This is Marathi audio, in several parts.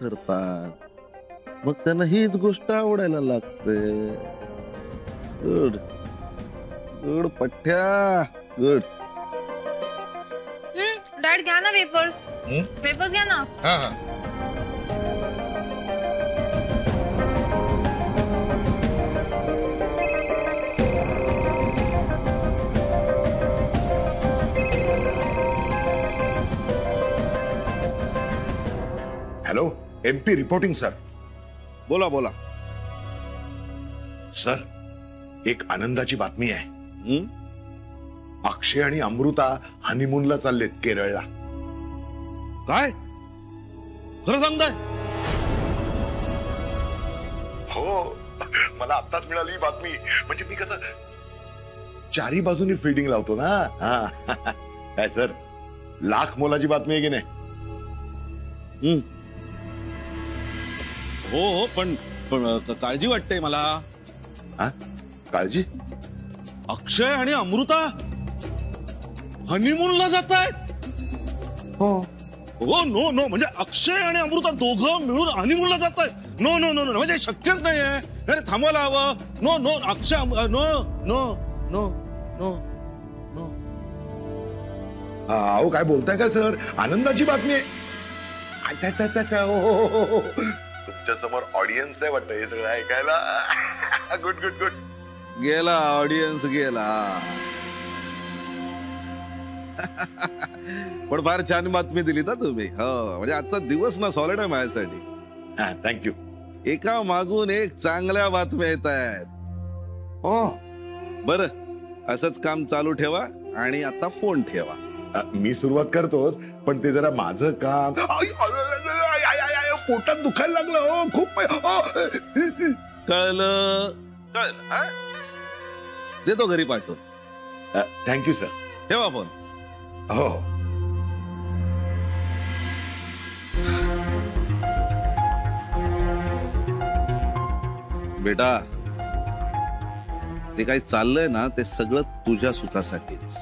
करतात मग त्यांना हीच गोष्ट आवडायला लागते. गुड गुड पठ्या गुड. डॅड घ्या ना वेफर्स. वेफर्स घ्या ना. Hello MP reporting sir. बोला बोला सर, एक आनंदाची बातमी आहे. अक्षय आणि अमृता हनीमूनला चाललेत केरळला. काय खरं सांगताय? हो, मला आत्ताच मिळाली ही बातमी. म्हणजे मी कसं चारी बाजूनी फिल्डिंग लावतो ना. काय सर, लाख मोलाची बातमी आहे की नाही? हो हो, पण काळजी वाटते मला. काळजी? अक्षय आणि अमृता हनीमूनला जात आहेत? हो हो. नो नो, म्हणजे अक्षय आणि अमृता दोघं मिळून हनीमूनला जात आहेत? नो नो नो नो, म्हणजे शक्यच नाहीये. अरे थांबायला हवं. No no, Akshay no no no no no. अहो काय बोलताय का सर? आनंदाची बातमी आहे. तुमच्या समोर ऑडियन्स आहे वाटतं हे सगळं ऐकायला. Good good good. गेला ऑडियन्स गेला. पण फार छान बातमी दिली ना तुम्ही. हो, म्हणजे आजचा दिवस ना सॉलिड आहे माझ्यासाठी. थँक्यू. एका मागून एक चांगल्या बातम्या येत आहेत. हो बरं, असंच काम चालू ठेवा आणि आता फोन ठेवा. मी सुरुवात करतोच, पण ते जरा माझं काम. पोटात दुखायला लागलं हो खूप. कळलं कळलं. देतो घरी पाठवून. Thank you sir. ठेवा फोन. हो. बेटा, ते काही चाललंय ना ते सगळं तुझ्या सुखासाठीच.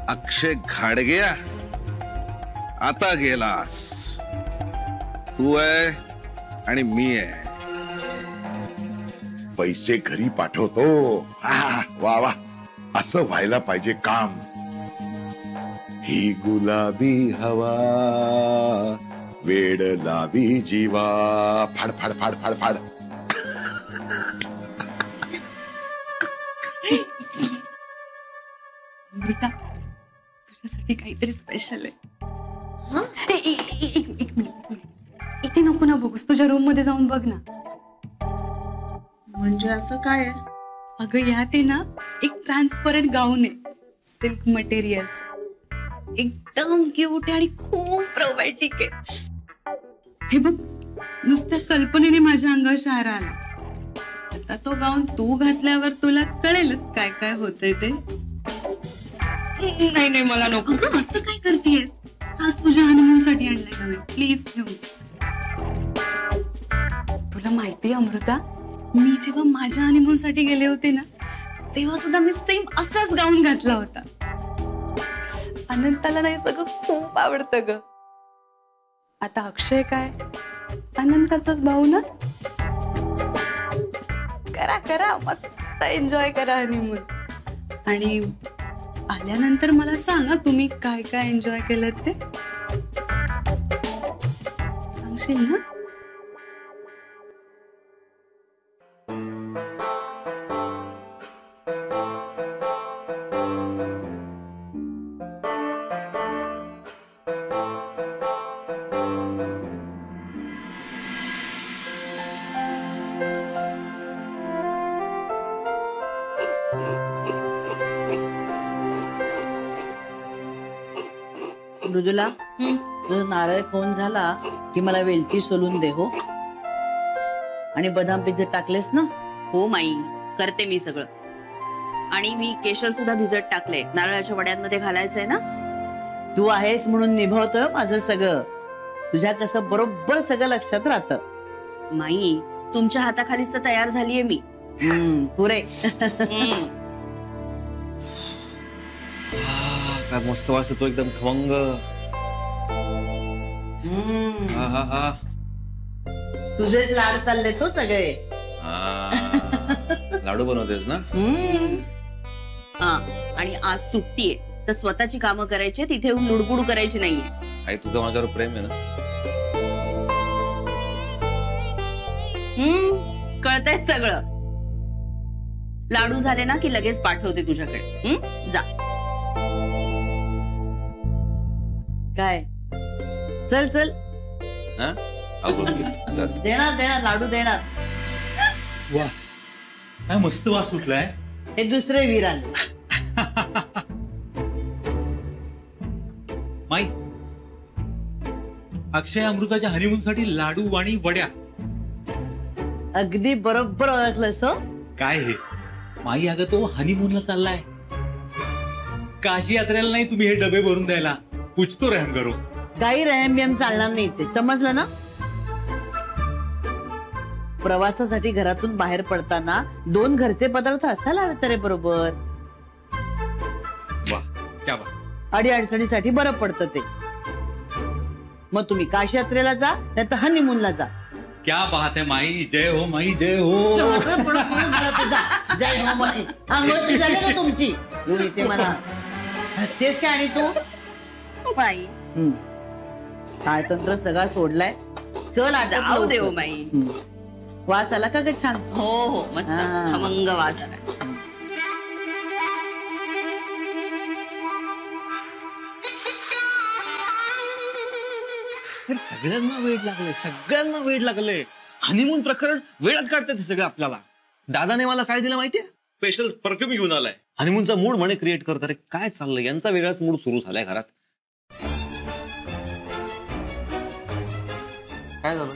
अक्षय घाडग्या, आता गेलास. तू आहे आणि मी आहे. पैसे घरी पाठवतो. वा वा, असं व्हायला पाहिजे काम. ही गुलाबी हवा वेड लावी जीवा. फाड फाड फाड फाड फाड. अमृता, तुझ्यासाठी काहीतरी स्पेशल आहे. एक मिनिट, इथे नको ना बघूस, तुझ्या रूम मध्ये जाऊन बघ ना. म्हणजे असं काय? अगं यात आहे ना एक ट्रान्सपरंट गाऊन आहे, सिल्क मटेरियलच. एकदम क्यूट आहे आणि खूप रोमॅन्टिक आहे. हे बघ, नुसत्या कल्पनेने माझ्या अंगावर शहारा आला. आता तो गाऊन तू घातल्यावर तुला कळेलच काय काय होतंय ते. नाही नाही, मला नको. असं काय करतेस? आज तुझ्या हनीमून साठी आणलाय का मी. प्लीज ठेव. तुला माहितीये अमृता, मी जेव्हा माझ्या हनीमून साठी गेले होते ना, तेव्हा सुद्धा मी सेम असाच गाऊन घातला होता. अनंताला नाही सगळं खूप आवडतं ग. आता अक्षय काय अनंताचाच भाऊ ना. करा करा, मस्त एन्जॉय करा हनीमून. आणि आल्यानंतर मला सांगा तुम्ही काय काय एन्जॉय केलं ते. सांगशील ना? मृदुला, तुझा नारळ खाऊन झाला की मला वेलची सोलून दे. हो, आणि बदाम भिजत टाकलेस ना? हो माई, करते मी सगळं. आणि मी केशर सुद्धा भिजत टाकले, नारळाच्या वड्यांमध्ये घालायचंय ना. तू आहेस म्हणून निभावतोय माझं सगळं. तुझ्या कसं बरोबर सगळं लक्षात राहतं. माई, तुमच्या हाताखालीच तर तयार झालीये मी. पुरे. काय मस्त वास येतो, एकदम खमंग. आहा. तुझेच लाड चालले तो सगळे. लाडू बनवतेस ना? हा, आणि आज सुट्टी आहे तर स्वतःची कामं करायची, तिथे येऊन लुडबुड करायची नाहीये. आई तुझं माझ्यावर प्रेम आहे ना? कळतंय सगळं. लाडू झाले ना की लगेच पाठवते तुझ्याकडे. जा. काय चल चल हा? आवरून घे. जा. देणार लाडू देणार. वा, काय मस्त वास सुटलाय. हे दुसरे वीर आले. माई, अक्षय अमृताच्या हनीमून साठी लाडू आणि वड्या. अगदी बरोबर ओळखलंस हो. काय हे माई, अगं तो हनीमूनला चाललाय. काशी यात्रेला नाही तुम्ही हे डबे भरून द्यायला. कुछ तो रहम करो. काही रहम बिहम चालणार नाही इथे, समजलं ना? प्रवासासाठी घरातून बाहेर पडताना 2 घरचे पदार्थ असायला हवे तरी बरोबर. वा, क्या बात. अडी अडचणीसाठी बरं पडतं ते. मग तुम्ही काशी यात्रेला जा नाही तर हनीमूनला जा. क्या बात है माई. जय हो माई, जय हो. जय हो माई. गोष्टी झाली का तुमची? येऊन इथे म्हणा हसतेस काय? आणि तू बाई काय तंत्र सगळा सोडलाय. चल जाऊ दे हो बाई. वास आला का ग छान? हो हो, मस्त खमंग वास आला. सगळ्यांना वेळ लागले. हनीमून प्रकरण वेळात काढतात सगळं आपल्याला. दादाने मला काय दिलं माहितीये? स्पेशल परफ्यूम घेऊन आलाय. हनीमूनचा मूड म्हणे क्रिएट करतात. काय चाललंय यांचा वेगळाच मूड सुरू झालाय घरात. काय झालं?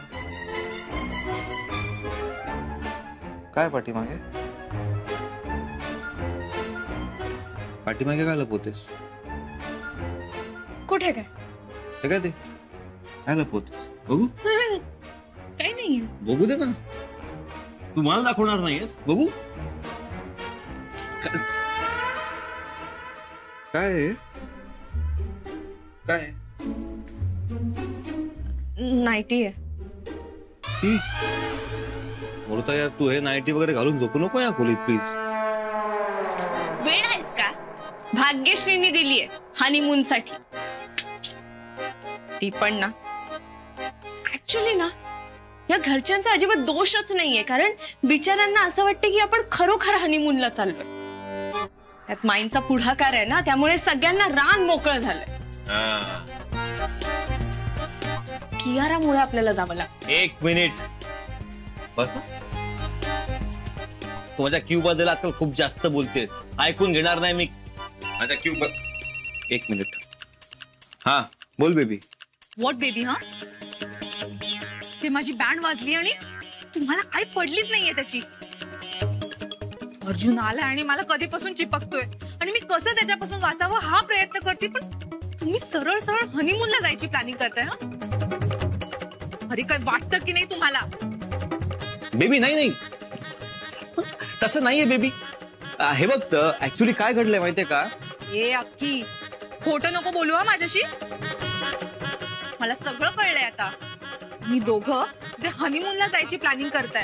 काय पाठीमागे काय लपवतेस? कुठे काय? हे काय ते काय लपवतेस? बघू. काही नाही. बघू दे ना. तू मला दाखवणार नाहीयेस? बघू. काय काय नाईटी आहे. बोलता यार, तू हे नाईटी वगैरे घालून झोपू नको या खोलीत प्लीज. वेळ आहेस का? भाग्यश्रीने दिलीये हनीमून साठी. ती पण ना, ऍक्च्युली ना या घरच्यांचा अजिबात दोषच नाहीये. कारण बिचाऱ्यांना असं वाटतं की आपण खरोखर हनीमूनला चाललोय. त्यात माईंचा पुढाकार आहे ना, त्यामुळे सगळ्यांना रान मोकळं झालंय. कियारामुळे आपल्याला जावं लागतं. 1 मिनिट बस. तू माझ्या क्यू बद्दल आजकाल खूप जास्त बोलतेस. ऐकून घेणार नाही मी माझ्या क्यू बद्दल. 1 मिनिट. हा बोल बेबी. What baby? हा, ते माझी बँड वाजली आणि तुम्हाला काही पडलीच नाहीये त्याची. अर्जुन आला आणि मला कधीपासून चिपकतोय आणि मी कसं त्याच्यापासून वाचावं हा प्रयत्न करते. पण तुम्ही सरळ सरळ हनीमूनला जायची प्लॅनिंग करताय. हा, अरे काय वाटतं की नाही तुम्हाला? बेबी नाही तसं नाहीये बेबी. हे बघ ऍक्च्युली काय घडलंय माहितीये का? ए अक्की, खोटं नको बोलू हा माझ्याशी. मला सगळं कळलंय आता. मी दोघं जे हनीमूनला जायची प्लॅनिंग करताय.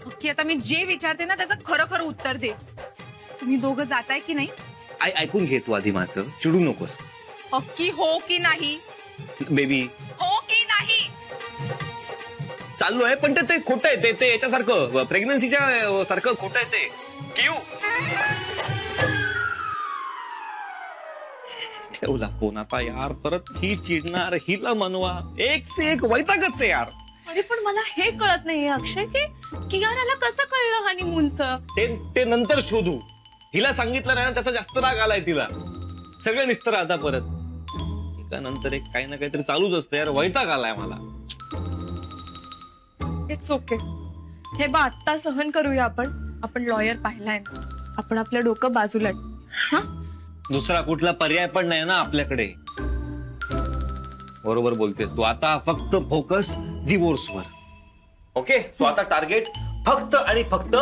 अक्की, आता मी जे विचारते ना त्याचं खरं खरं उत्तर दे. तुम्ही दोघं जाताय की नाही? ऐकून घे तू आधी माझं. चिडू नकोस. अक्की, हो की नाही? बेबी हो की नाही? चालू आहे पण ते खोटं आहे. ते याच्यासारखं प्रेग्नन्सीच्या सारखं खोटं आहे ते. क्यू ठेवला फोन आता यार. परत ही चिडणार, हिला मनवा. एक से एक वैतागच आहे यार. अरे पण मला हे कळत नाहीये अक्षय की कियाराला कसं कळलं हनीमूनचं? ते नंतर शोधू. हिला सांगितलं नाही ना, त्याचा जास्त राग आलाय तिला. सगळं निस्तर आता परत. एका नंतर एक काही ना काहीतरी चालूच असतं यार. वैताग आलाय मला. It's okay. हे बा, आत्ता सहन करूया आपण लॉयर पाहिलाय ना. आपण आपलं डोकं बाजूला. हा, दुसरा कुठला पर्याय पण नाही ना आपल्याकडे. बरोबर बोलतेस तू. आता फक्त फोकस डिवोर्सवर. ओके, सो आता टार्गेट फक्त आणि फक्त